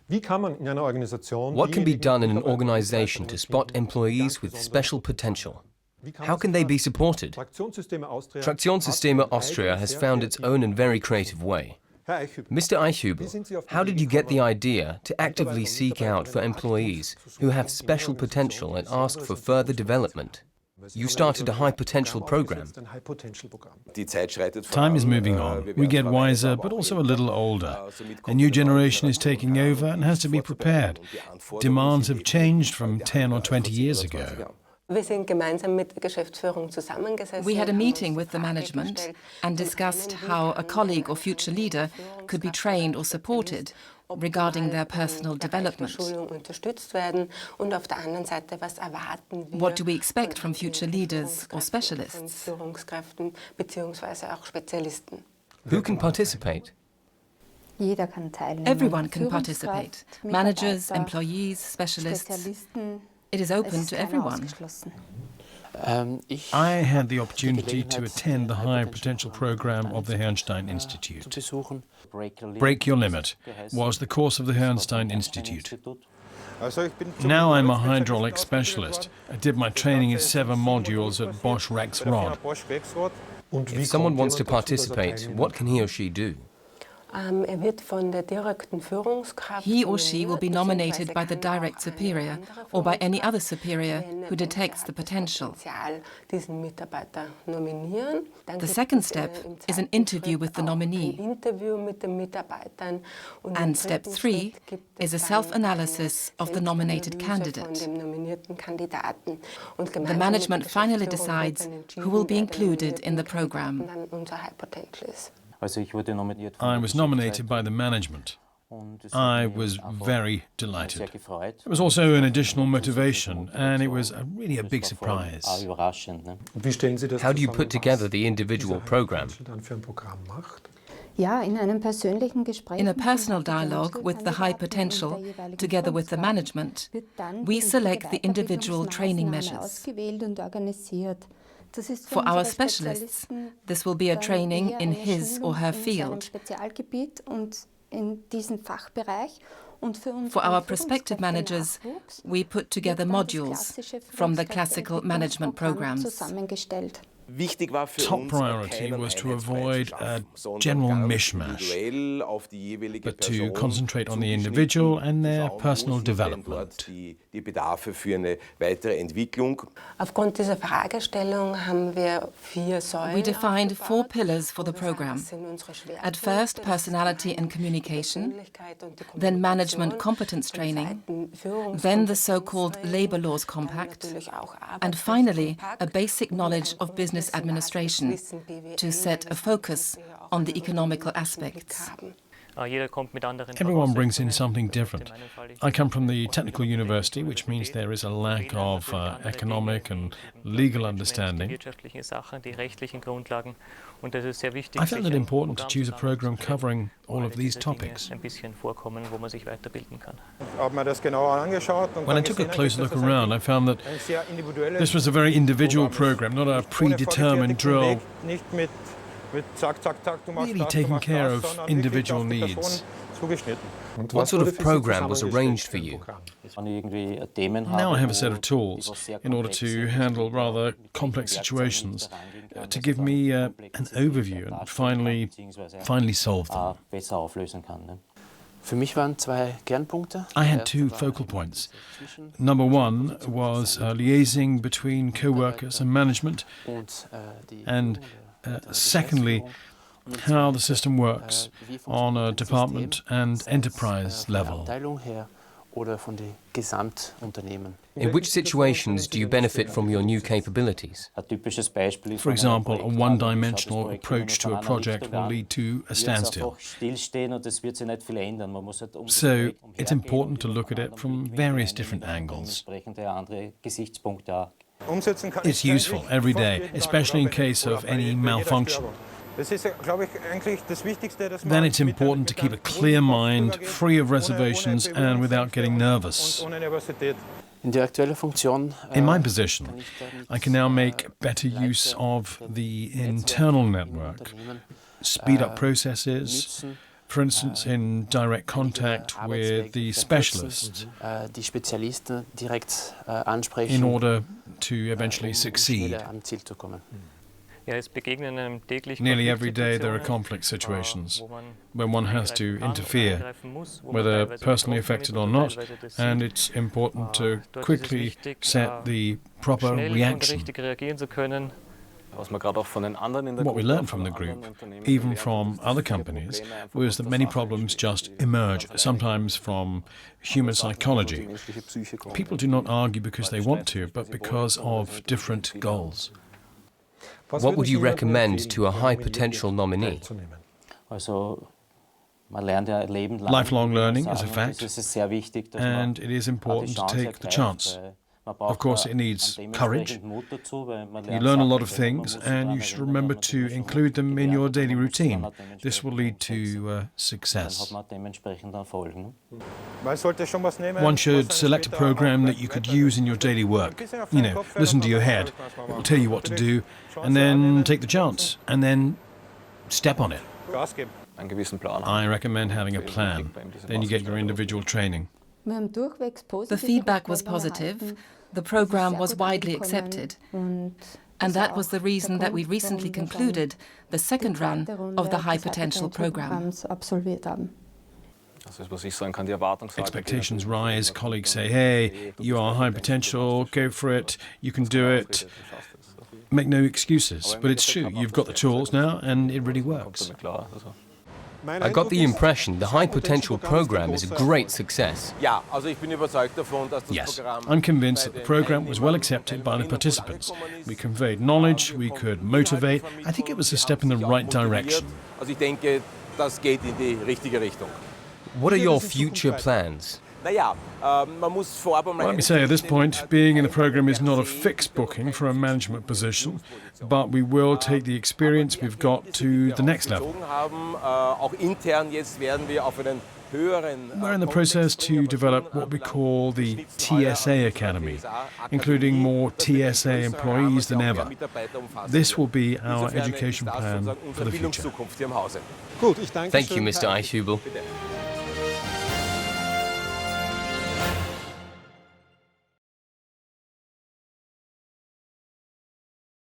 What can be done in an organization to spot employees with special potential? How can they be supported? Traktionssysteme Austria has found its own and very creative way. Mr. Eichhübl, how did you get the idea to actively seek out for employees who have special potential and ask for further development? You started a high potential program. Time is moving on. We get wiser, but also a little older. A new generation is taking over and has to be prepared. Demands have changed from 10 or 20 years ago. We had a meeting with the management and discussed how a colleague or future leader could be trained or supported regarding their personal development. What do we expect from future leaders or specialists? Who can participate? Everyone can participate. Managers, employees, specialists. It is open to everyone. I had the opportunity to attend the High Potential Program of the Herrnstein Institute. Break Your Limit was the course of the Herrnstein Institute. Now I'm a hydraulic specialist. I did my training in 7 modules at Bosch Rexroth. If someone wants to participate, what can he or she do? He or she will be nominated by the direct superior or by any other superior who detects the potential. The second step is an interview with the nominee. And step 3 is a self-analysis of the nominated candidate. The management finally decides who will be included in the program. I was nominated by the management. I was very delighted. It was also an additional motivation, and it was really a big surprise. How do you put together the individual program? In a personal dialogue with the high potential, together with the management, we select the individual training measures. For our specialists, this will be a training in his or her field. For our prospective managers, we put together modules from the classical management programs. Top priority was to avoid a general mishmash, but to concentrate on the individual and their personal development. We defined 4 pillars for the program. At first, personality and communication, then management competence training, then the so-called labor laws compact, and finally, a basic knowledge of business administration to set a focus on the economical aspects. Everyone brings in something different. I come from the technical university, which means there is a lack of economic and legal understanding. I found it important to choose a program covering all of these topics. When I took a closer look around, I found that this was a very individual program, not a predetermined drill, really taking care of individual needs. What sort of program was arranged for you? Now I have a set of tools in order to handle rather complex situations, to give me an overview and finally solve them. I had 2 focal points. Number 1 was liaising between co-workers and management, and secondly, how the system works on a department and enterprise level. In which situations do you benefit from your new capabilities? For example, a one-dimensional approach to a project will lead to a standstill. So it's important to look at it from various different angles. It's useful every day, especially in case of any malfunction. Then it's important to keep a clear mind, free of reservations and without getting nervous. In my position, I can now make better use of the internal network, speed up processes, For instance, in direct contact with the specialist in order to eventually succeed. Nearly every day there are conflict situations where one has to interfere, whether personally affected or not, and it's important to quickly set the proper reaction. What we learned from the group, even from other companies, was that many problems just emerge, sometimes from human psychology. People do not argue because they want to, but because of different goals. What would you recommend to a high potential nominee? Lifelong learning is a fact, and it is important to take the chance. Of course, it needs courage. You learn a lot of things, and you should remember to include them in your daily routine. This will lead to success. One should select a program that you could use in your daily work. You know, listen to your head. It will tell you what to do, and then take the chance, and then step on it. I recommend having a plan. Then you get your individual training. The feedback was positive. The program was widely accepted. And that was the reason that we recently concluded the second run of the High Potential Program. Expectations rise, colleagues say, hey, you are high potential, go for it, you can do it. Make no excuses, but it's true, you've got the tools now and it really works. I got the impression the High Potential Program is a great success. Yes, I'm convinced that the program was well accepted by the participants. We conveyed knowledge, we could motivate. I think it was a step in the right direction. What are your future plans? Let me say at this point, being in the program is not a fixed booking for a management position, but we will take the experience we've got to the next level. We're in the process to develop what we call the TSA Academy, including more TSA employees than ever. This will be our education plan for the future. Thank you, Mr. Eichhübl.